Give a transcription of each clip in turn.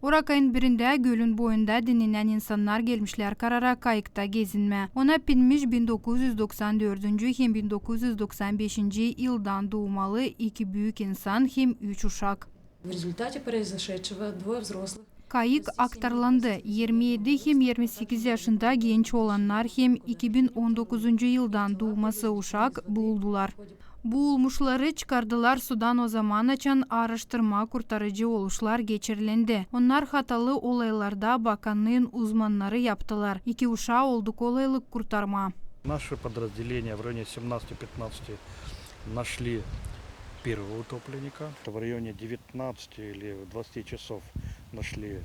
Orak ayın birinde gölün boyunda dinlenen insanlar gelmişler karara kayıkta gezinme. Ona binmiş 1994 hem 1995 yıldan doğmalı iki büyük insan hem 3 uşak. В результате произошедшего двое взрослых. Kayık aktarlandı. 27 hem 28 yaşında genç olanlar hem 2019 yıldan doğması uşak boğuldular. Boğulmuşları çıkardılar sudan o zaman açan araştırma kurtarıcı oluşlar geçirilendi. Onlar hatalı olaylarda bakanlığın uzmanları yaptılar. İki uşağı olduk olaylık kurtarma. Наше подразделение в районе 17-15 нашли первого утопленника. В районе 19 или 20 часов нашли.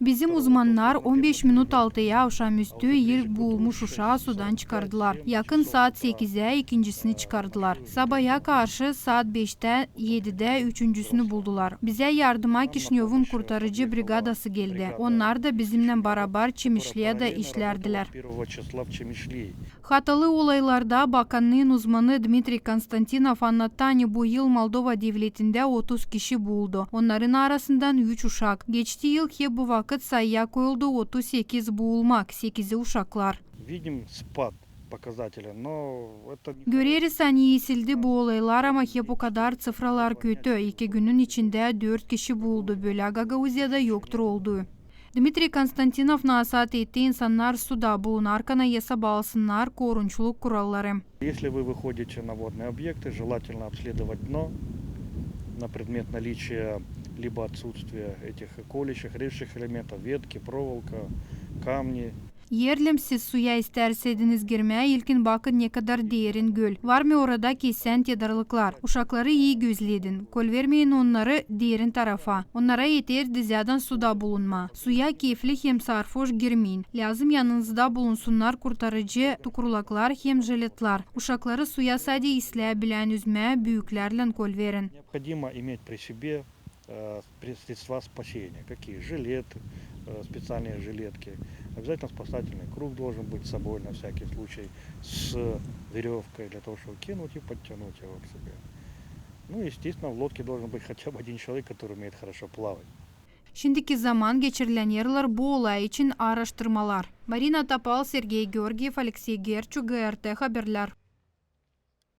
Bizim uzmanlar 15 minut altıya akşamüstü ilk boğulmuş uşağı sudan çıkardılar. Yakın saat 8'e ikincisini çıkardılar. Sabaha karşı saat 5'te 7'de üçüncüsünü buldular. Bize yardıma Kişinyov'un kurtarıcı brigadası geldi. Onlar da bizimle beraber Çemişli'ye de işlerdiler. Hatalı olaylarda bakanlığın uzmanı Dmitri Konstantinov anlattı, bu yıl Moldova devletinde 30 kişi boğuldu. Onların arasından 3 uşak. Geçtiği yıl bu vakit sayıya koyuldu 38 boğulmak, 8'i uşaklar. Göreriz iyisildi bu olaylar ama hep o kadar sıfralar kötü. 2 günün içinde 4 kişi boğuldu. Böyle Gagavuzya'da yoktur oldu. Dmitri Konstantinov nasihat etti, insanlar suda bulunarken yasa bağlasınlar korunçluk kuralları. Если вы выходите на водные объекты, желательно обследовать дно на предмет наличия либо отсутствия этих колющих, режущих элементов, ветки, проволока, камни. Yerlim siz suya isterseniz girmeye ilkin bakın ne kadar derin göl. Var mı orada kesen tedarlıklar? Uşakları iyi gözledin. Kol vermeyin onları derin tarafa. Onlara yeter dizyadan suda bulunma. Suya keyifli hem sarhoş girmeyin. Lazım yanınızda bulunsunlar kurtarıcı tukurlaklar hem jiletler. Uşakları suya sadece isleyebilen üzme büyüklerle kol verin. Необходимо иметь при себе средства спасения. Какие? Жилеты, специальные жилетки. Обязательно спасательный круг должен быть с собой на всякий случай с веревкой для того, чтобы кинуть и подтянуть его к себе. Ну, естественно, в лодке должен быть хотя бы один человек, который умеет хорошо плавать. Şimdiki zaman geçirilen yerler bu olay için araştırmalar. Marina Tapal, Sergey Georgiev, Alexey Gerchuk, GRT Haberler.